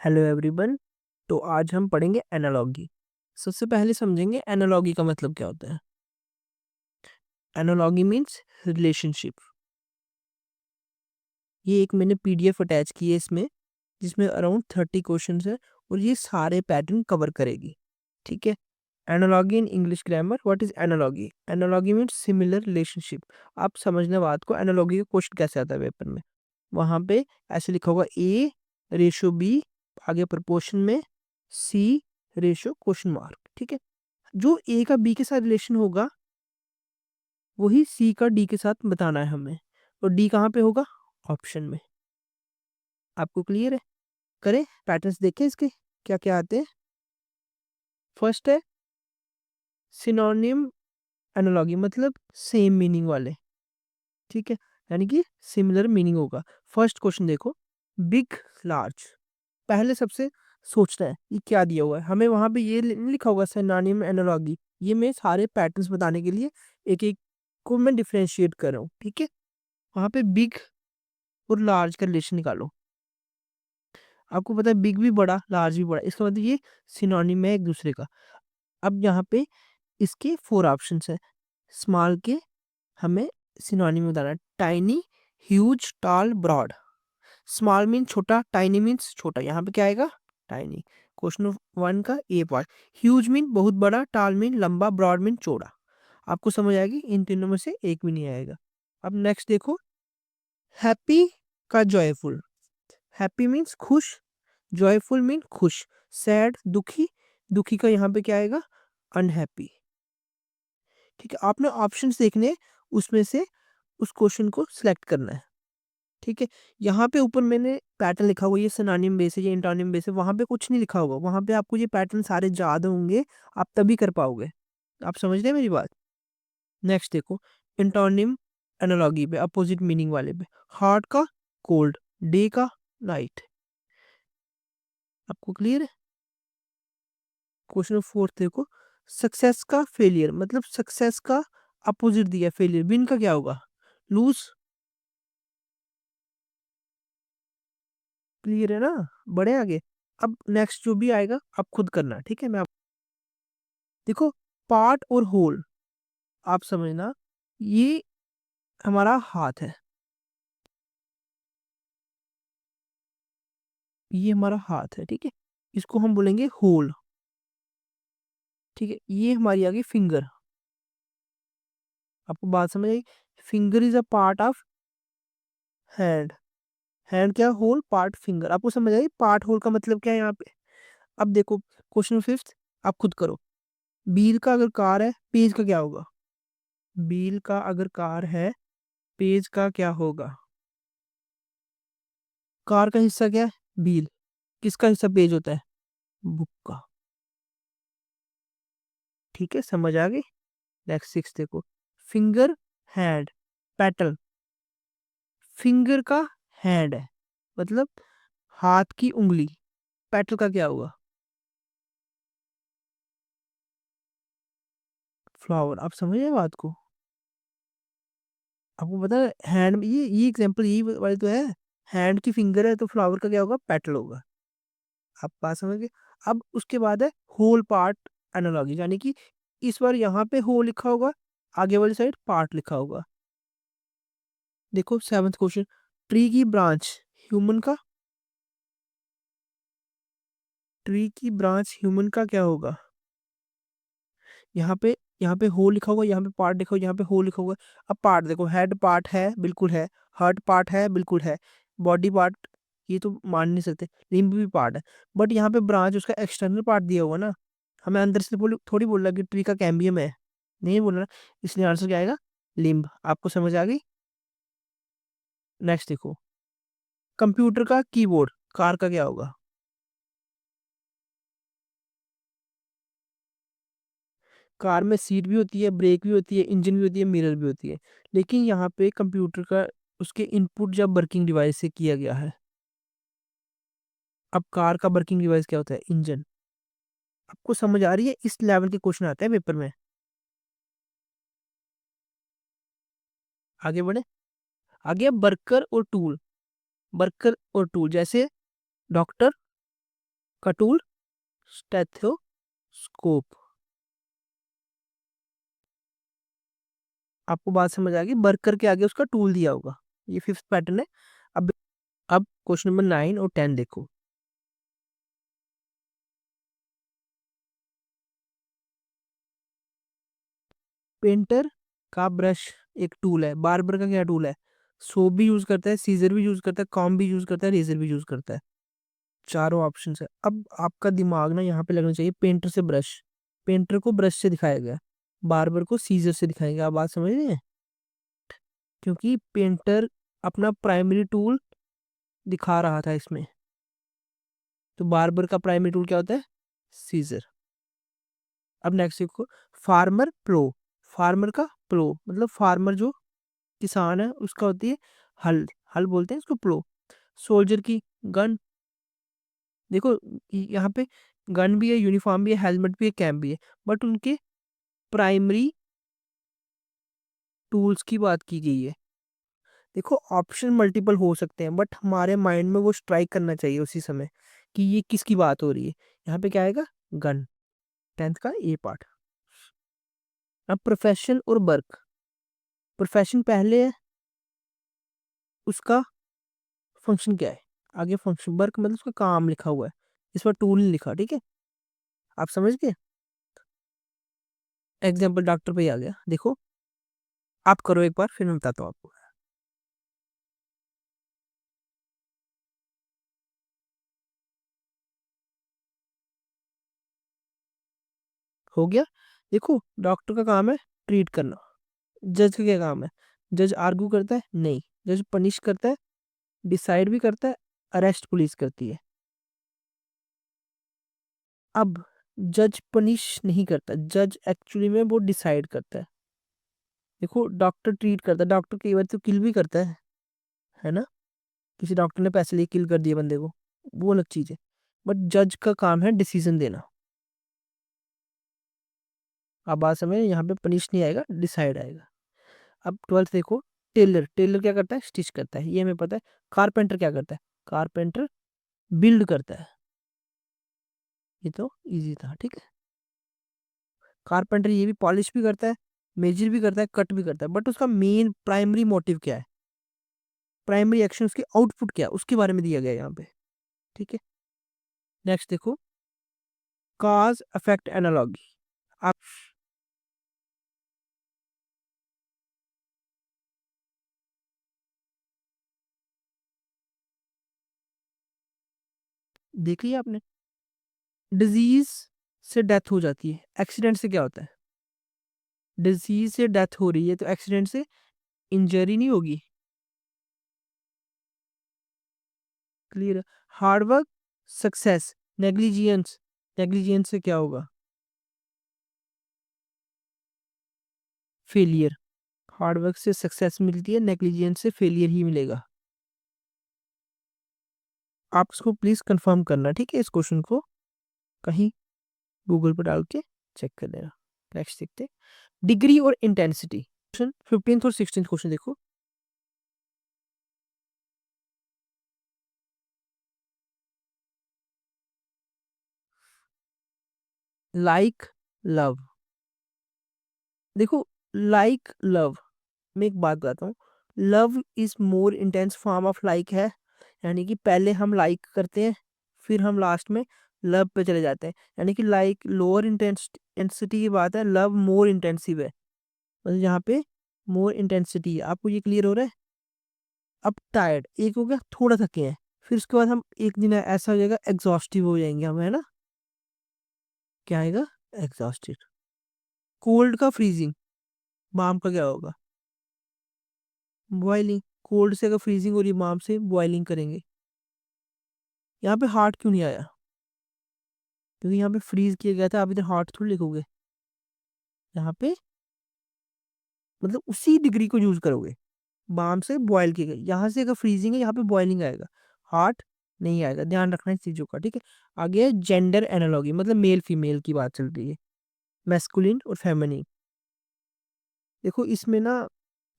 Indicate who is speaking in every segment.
Speaker 1: Hello everyone. तो आज हम पढ़ेंगे एनालॉगी। सबसे पहले समझेंगे एनालॉगी का मतलब क्या होता है। Analogy means relationship. ये एक मैंने पीडीएफ अटैच की है इसमें, जिसमें अराउंड 30 क्वेश्चंस है और ये सारे पैटर्न कवर करेगी। ठीक है। Analogy in English grammar. What is analogy? Analogy means similar relationship. आप समझना बात को, एनालॉगी का क्वेश्चन कैसे आता है पेपर में। वहां पे ऐसे लिखा होगा ए रेशो बी, आगे प्रपोर्शन में सी रेशो क्वेश्चन मार्क। ठीक है। जो ए का बी के साथ रिलेशन होगा वही सी का डी के साथ बताना है हमें, और डी कहाँ पे होगा? ऑप्शन में। आपको क्लियर है? करें पैटर्न्स देखें इसके क्या क्या आते हैं। फर्स्ट है सिनोनिम एनालॉगी, मतलब सेम मीनिंग वाले। ठीक है, यानी कि सिमिलर मीनिंग होगा। फर्स्ट क्वेश्चन देखो, बिग लार्ज। पहले सबसे सोचना है ये क्या दिया हुआ है हमें। वहां पे ये नहीं लिखा होगा सिनोनिम एनालॉगी। ये मैं सारे पैटर्न्स बताने के लिए एक एक को मैं डिफरेंशिएट कर रहा हूँ। ठीक है। वहां पे बिग और लार्ज का रिलेशन निकालो। आपको पता है बिग भी बड़ा, लार्ज भी बड़ा, इसका मतलब ये सिनोनिम है एक दूसरे का। अब यहाँ पे इसके 4 ऑप्शंस है। स्मॉल के हमें सिनोनिम बताना है। Tiny, huge, tall, broad. Small mean छोटा, टाइनी मीन्स छोटा, यहाँ पे क्या आएगा? टाइनी। क्वेश्चन 1 का ए पार्ट। ह्यूज मीन बहुत बड़ा, टॉल मीन लंबा, ब्रॉड मीन चौड़ा। आपको समझ आएगी, इन तीनों में से एक भी नहीं आएगा। अब नेक्स्ट देखो, हैप्पी का जॉयफुल। हैप्पी मीन्स खुश, जॉयफुल मीन खुश। सैड दुखी, दुखी का यहाँ पे क्या आएगा? अनहैप्पी। ठीक है, आपने ऑप्शंस देखने हैं, उसमें से उस क्वेश्चन को सिलेक्ट करना है। ठीक है। यहाँ पे ऊपर मैंने पैटर्न लिखा हुआ है, ये सिनोनिम बेस है, ये एंटोनिम बेस है। वहां पे कुछ नहीं लिखा होगा, वहां पे आपको ये पैटर्न सारे याद होंगे, आप तभी कर पाओगे। आप समझ रहे हैं मेरी बात? नेक्स्ट देखो, एंटोनिम एनालॉगी पे, अपोजिट मीनिंग वाले पे। हॉट का कोल्ड, डे का नाइट। आपको क्लियर है? क्वेश्चन 4 देखो, सक्सेस का फेलियर, मतलब सक्सेस का अपोजिट दिया फेलियर। विन का क्या होगा? लूज। क्लियर है ना? बढ़े आगे। अब नेक्स्ट जो भी आएगा आप खुद करना। ठीक है, मैं देखो, पार्ट और होल, आप समझना, ये हमारा हाथ है, ये हमारा हाथ है। ठीक है, इसको हम बोलेंगे होल। ठीक है, ये हमारी आ गई फिंगर। आपको बात समझ आई? Finger is a part of hand. Hand क्या? Whole, part finger. आपको समझ आई पार्ट होल का मतलब क्या है यहाँ पे? अब देखो क्वेश्चन 5, आप खुद करो। बील का अगर कार है, पेज का क्या होगा? बील का अगर कार है, पेज का क्या होगा? कार का हिस्सा क्या है? बील। किसका हिस्सा पेज होता है? बुक का। ठीक है, समझ आ गई? नेक्स्ट 6 देखो, फिंगर, हैंड, पेटल। फिंगर का हैंड है, मतलब हाथ की उंगली। पेटल का क्या होगा? फ्लावर। आप समझे बात को? आपको पता है हैंड, ये एग्जांपल यही वाली तो है। हैंड की फिंगर है तो फ्लावर का क्या होगा? पेटल होगा। आप बात समझ गए? अब उसके बाद है होल पार्ट एनालॉगी, यानी कि इस बार यहाँ पे होल लिखा होगा, आगे वाली साइड पार्ट लिखा होगा। देखो 7th क्वेश्चन, ट्री की ब्रांच ह्यूमन का। ट्री की ब्रांच ह्यूमन का क्या होगा? यहाँ पे, यहाँ पे होल लिखा होगा, यहाँ पे पार्ट लिखा होगा, यहाँ पे होल लिखा होगा। अब पार्ट देखो, हेड पार्ट है, बिल्कुल है। हार्ट पार्ट है, बिल्कुल है। बॉडी पार्ट, ये तो मान नहीं सकते। लिम्ब भी पार्ट है, बट यहाँ पे ब्रांच उसका एक्सटर्नल पार्ट दिया हुआ ना, हमें अंदर से थोड़ी बोल रहा कि ट्री का कैम्बियम है, नहीं बोल रहा। इसलिए आंसर क्या आएगा? लिम्ब। आपको समझ आ गई? नेक्स्ट देखो, कंप्यूटर का कीबोर्ड, कार का क्या होगा? कार में सीट भी होती है, ब्रेक भी होती है, इंजन भी होती है, मिरर भी होती है। लेकिन यहाँ पे कंप्यूटर का, उसके इनपुट जब वर्किंग डिवाइस से किया गया है। अब कार का वर्किंग डिवाइस क्या होता है? इंजन। आपको समझ आ रही है? इस लेवल के क्वेश्चन आते हैं पेपर में। आगे बढ़े। आगे वर्कर और टूल। वर्कर और टूल, जैसे डॉक्टर, का टूल स्टेथोस्कोप। आपको बात समझ आ गई, वर्कर के आगे उसका टूल दिया होगा। ये फिफ्थ पैटर्न है। अब क्वेश्चन नंबर 9 और 10 देखो। पेंटर का ब्रश एक टूल है, बार्बर का क्या टूल है? सोप भी यूज करता है, सीजर भी यूज करता है, कॉम्ब भी यूज करता है, रेजर भी यूज करता है। चारों ऑप्शन है। अब आपका दिमाग ना यहाँ पे लगना चाहिए। पेंटर से ब्रश, पेंटर को ब्रश से दिखाया गया, बार्बर को सीजर से दिखाया गया। आप बात समझ रहे हैं? क्योंकि पेंटर अपना प्राइमरी टूल दिखा रहा था इसमें, तो बार्बर का प्राइमरी टूल क्या होता है? सीजर। अब नेक्स्ट देखो, फार्मर प्लो। फार्मर का प्लो मतलब फार्मर जो किसान है उसका होती है हल, हल बोलते हैं इसको प्लो। सोल्जर की गन। देखो यहाँ पे गन भी है, यूनिफॉर्म भी है, हेलमेट भी है, कैप भी है, बट उनके प्राइमरी टूल्स की बात की गई है। देखो ऑप्शन मल्टीपल हो सकते हैं, बट हमारे माइंड में वो स्ट्राइक करना चाहिए उसी समय कि ये किसकी बात हो रही है। यहाँ पे क्या आएगा? गन। 10th का ए पार्ट। अब प्रोफेशन और वर्क। प्रोफेशन पहले है, उसका फंक्शन क्या है आगे? फंक्शन। वर्क मतलब उसका काम लिखा हुआ है, इस पर टूल नहीं लिखा। ठीक है, आप समझ गए? एग्जाम्पल डॉक्टर पे ही आ गया। देखो आप करो एक बार, फिर मैं बताता हूँ आपको। हो गया। देखो डॉक्टर का काम है ट्रीट करना। जज का क्या काम है? जज आर्गू करता है? नहीं। जज पनिश करता है, डिसाइड भी करता है, अरेस्ट पुलिस करती है। अब जज पनिश नहीं करता, जज एक्चुअली में वो डिसाइड करता है। देखो डॉक्टर ट्रीट करता है, डॉक्टर कई बार तो किल भी करता है ना? किसी डॉक्टर ने पैसे लिए किल कर दिए बंदे को, वो अलग चीज है। बट जज का काम है डिसीजन देना। आप बात समझ, यहाँ पे पनिश नहीं आएगा, डिसाइड आएगा। अब 12th देखो। टेलर, टेलर क्या करता है? स्टिच करता है, ये हमें पता है। कारपेंटर क्या करता है? कारपेंटर बिल्ड करता है। ये तो इजी था। ठीक है, कारपेंटर ये भी पॉलिश भी करता है, मेजर भी करता है, कट भी करता है, बट उसका मेन प्राइमरी मोटिव क्या है? प्राइमरी एक्शन, उसकी आउटपुट क्या है, उसके बारे में दिया गया है यहाँ पे। ठीक है, नेक्स्ट देखो, काज इफेक्ट एनालॉगी। आप देख लिया आपने? डिजीज से डेथ हो जाती है, एक्सीडेंट से क्या होता है? डिजीज से डेथ हो रही है, तो एक्सीडेंट से इंजरी नहीं होगी। क्लियर? हार्डवर्क सक्सेस, नेग्लिजियंस, नेग्लिजियंस से क्या होगा? फेलियर। हार्डवर्क से सक्सेस मिलती है, नेग्लिजियंस से फेलियर ही मिलेगा। आप इसको प्लीज कंफर्म करना, ठीक है? इस क्वेश्चन को कहीं गूगल पर डाल के चेक कर लेना। नेक्स्ट देखते हैं, डिग्री और इंटेंसिटी। क्वेश्चन 15th और 16th क्वेश्चन देखो। Like love. देखो लाइक लव मैं एक बात बताता हूँ। Love is more intense form of like है, यानी कि पहले हम लाइक करते हैं, फिर हम लास्ट में लव पे चले जाते हैं। यानी कि लाइक लोअर इंटेंसिटी की बात है, लव मोर इंटेंसिव है, मतलब यहाँ पे मोर इंटेंसिटी है। आपको ये क्लियर हो रहा है? अब टायर्ड एक हो गया, थोड़ा थके हैं, फिर उसके बाद हम एक दिन ऐसा हो जाएगा एग्जॉस्टिव हो जाएंगे हम, है ना? क्या आएगा? एग्जॉस्टेड। कोल्ड का फ्रीजिंग, माम का क्या होगा? बॉइलिंग। कोल्ड से अगर फ्रीजिंग हो रही है, माम से बॉइलिंग करेंगे। यहाँ पे हार्ट क्यों नहीं आया? क्योंकि यहाँ पे फ्रीज किया गया था, आप इधर हार्ट थोड़ी लिखोगे। यहाँ पे मतलब उसी डिग्री को यूज करोगे, बाम से बॉयल किया गया, यहाँ से अगर फ्रीजिंग है यहाँ पे बॉइलिंग आएगा, हार्ट नहीं आएगा। ध्यान रखना इस चीजों का। ठीक है, आगे जेंडर एनालॉगी, मतलब मेल फीमेल की बात चल रही है, मैस्कुलिन और फेमिनिन। देखो इसमें ना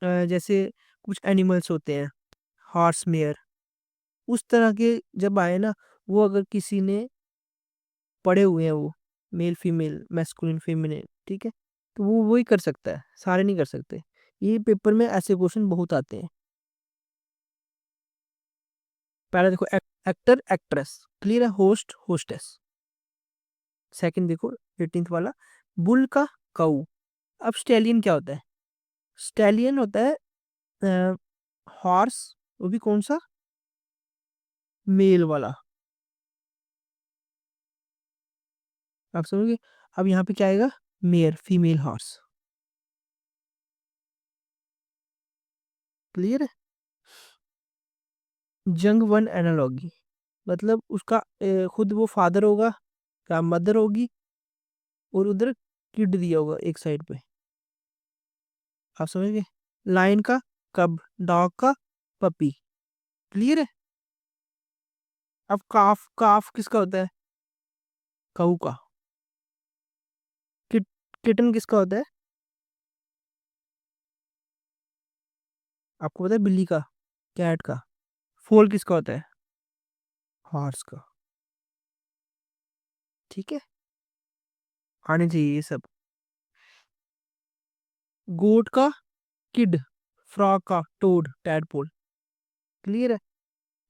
Speaker 1: जैसे कुछ एनिमल्स होते हैं, हॉर्स मेयर, उस तरह के जब आए ना, वो अगर किसी ने पढ़े हुए हैं वो, मेल फीमेल मैस्कुलिन फेमिनिन, ठीक है, तो वो वही कर सकता है, सारे नहीं कर सकते। ये पेपर में ऐसे क्वेश्चन बहुत आते हैं। पहला देखो एक्टर एक्ट्रेस, क्लियर है, होस्ट होस्टेस। सेकंड देखो 18th वाला, बुल का काऊ। अब स्टैलियन क्या होता है? स्टैलियन होता है हॉर्स, वो भी कौन सा, मेल वाला, आप समझोगे। अब यहाँ पे क्या आएगा, मेयर फीमेल हॉर्स, क्लियर है। जंग वन एनालॉगी, मतलब उसका खुद वो फादर होगा या मदर होगी, और उधर किड दिया होगा एक साइड पे, आप समझ गए। लाइन का कब, डॉग का पपी, क्लियर है। अब काफ, काफ किसका होता है, काऊ का। किट किटन किसका होता है, आपको पता है, बिल्ली का, कैट का। फोल किसका होता है, हॉर्स का, ठीक है, आने चाहिए ये सब। गोट का किड, फ्रॉग का टोड टैडपोल, क्लियर है।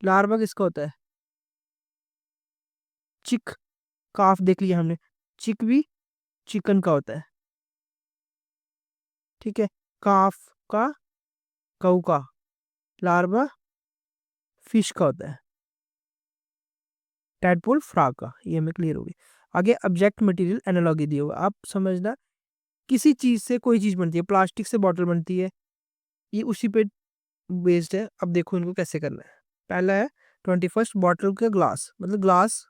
Speaker 1: लार्वा किसका होता है, चिक, काफ देख लिया हमने, चिक भी चिकन का होता है, ठीक है। काफ का कऊ का, लार्वा फिश का होता है, टैडपोल फ्रॉग का, ये हमें क्लियर होगी। आगे ऑब्जेक्ट मटेरियल एनालॉगी दिया होगा, आप समझना, किसी चीज से कोई चीज बनती है, प्लास्टिक से बॉटल बनती है, ये उसी पे बेस्ड है। अब देखो इनको कैसे करना है। पहला है 21st, बॉटल का ग्लास, मतलब ग्लास,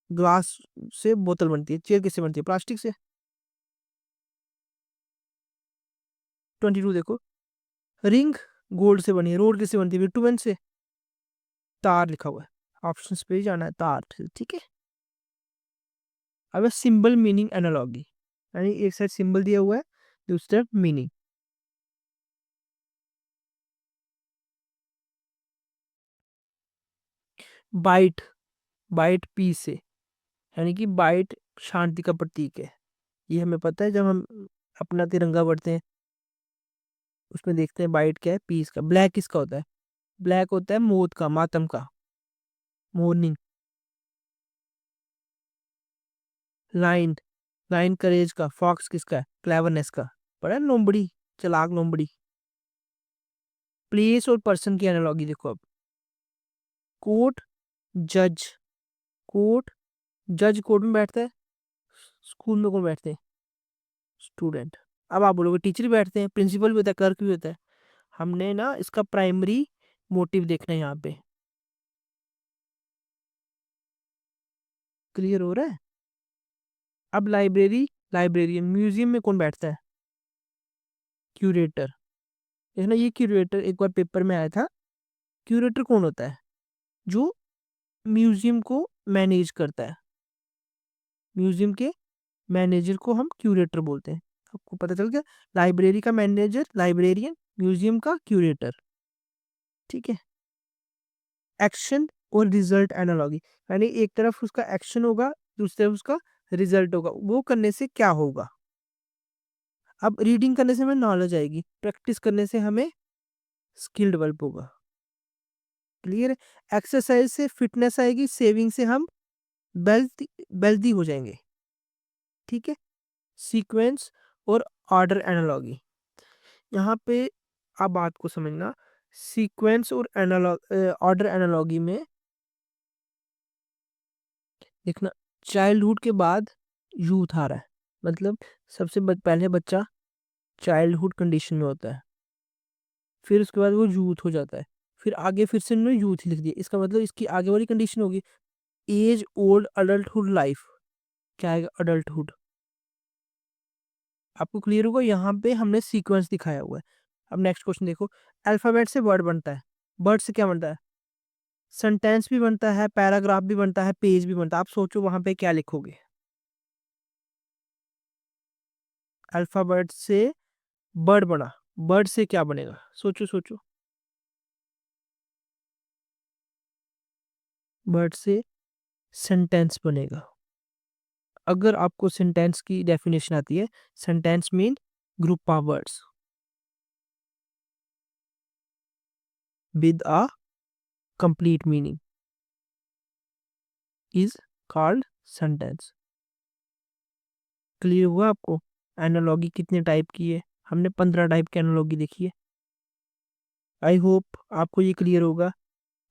Speaker 1: ग्लास से बोतल बनती है। चेयर किससे बनती है, प्लास्टिक से। 22 देखो, रिंग गोल्ड से बनी है। रोड किससे बनती है, बिटुमेन से। तार लिखा हुआ है, ऑप्शन पे ही जाना है, तार, ठीक है। अब सिंबल मीनिंग एनालॉगी, यानी एक साइड सिंबल दिया हुआ है, दूसरी तरफ मीनिंग। बाइट, बाइट पी से, यानी कि बाइट शांति का प्रतीक है। ये हमें पता है, जब हम अपना तिरंगा बढ़ते हैं उसमें देखते हैं बाइट क्या है, पीस का। ब्लैक किसका होता है, ब्लैक होता है मौत का, मातम का, मोर्निंग। लाइन, लाइन करेज का। फॉक्स किसका है, क्लेवरनेस का, पढ़ा है, लोमड़ी, चालाक लोमड़ी। प्लेस और पर्सन की एनालॉगी देखो अब। कोर्ट, जज, कोर्ट, जज कोर्ट में बैठता है, स्कूल में कौन बैठते हैं, स्टूडेंट। अब आप बोलोगे टीचर भी बैठते हैं, प्रिंसिपल भी होता है, क्लर्क भी होता है। हमने ना इसका प्राइमरी मोटिव देखना है यहाँ पे, क्लियर हो रहा है। अब लाइब्रेरी, लाइब्रेरियन। म्यूजियम में कौन बैठता है, क्यूरेटर। देखना ये क्यूरेटर एक बार पेपर में आया था। क्यूरेटर कौन होता है, जो म्यूजियम को मैनेज करता है। म्यूजियम के मैनेजर को हम क्यूरेटर बोलते हैं। आपको पता चल गया, लाइब्रेरी का मैनेजर लाइब्रेरियन, म्यूजियम का क्यूरेटर, ठीक है। एक्शन और रिजल्ट एनालॉगी, यानी एक तरफ उसका एक्शन होगा, दूसरी तरफ उसका रिजल्ट होगा, वो करने से क्या होगा। अब रीडिंग करने से हमें नॉलेज आएगी, प्रैक्टिस करने से हमें स्किल डेवलप होगा, क्लियर है। एक्सरसाइज से फिटनेस आएगी, सेविंग से हम वेल्थ वेल्दी हो जाएंगे, ठीक है। सीक्वेंस और ऑर्डर एनालॉगी, यहाँ पे आप बात को समझना। सीक्वेंस और ऑर्डर एनालॉगी में देखना, चाइल्डहुड के बाद यूथ आ रहा है, मतलब सबसे पहले बच्चा चाइल्डहुड कंडीशन में होता है, फिर उसके बाद वो यूथ हो जाता है, फिर आगे फिर से उन्होंने यूथ ही लिख दिया। इसका मतलब इसकी आगे वाली कंडीशन होगी एज ओल्ड अडल्टहुड लाइफ, क्या आएगा, अडल्टहुड। आपको क्लियर होगा, यहाँ पे हमने सीक्वेंस दिखाया हुआ है। अब नेक्स्ट क्वेश्चन देखो, अल्फाबेट से वर्ड बनता है, वर्ड से क्या बनता है, सेंटेंस भी बनता है, पैराग्राफ भी बनता है, पेज भी बनता है। आप सोचो वहां पे क्या लिखोगे, अल्फाबेट से वर्ड बना, वर्ड से क्या बनेगा, सोचो सोचो। वर्ड से सेंटेंस बनेगा, अगर आपको सेंटेंस की डेफिनेशन आती है, sentence mean group of words with a complete meaning is called sentence. Clear हुआ आपको? एनालॉगी कितने टाइप की है? हमने 15 टाइप की एनालॉगी देखी है। आई होप आपको ये क्लियर होगा।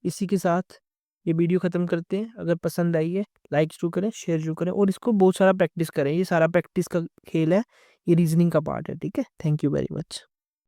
Speaker 1: इसी के साथ ये वीडियो ख़त्म करते हैं। अगर पसंद आई है लाइक ज़रूर करें, शेयर ज़रूर करें और इसको बहुत सारा प्रैक्टिस करें। ये सारा प्रैक्टिस का खेल है, ये रीजनिंग का पार्ट है। ठीक है, थैंक यू वेरी मच।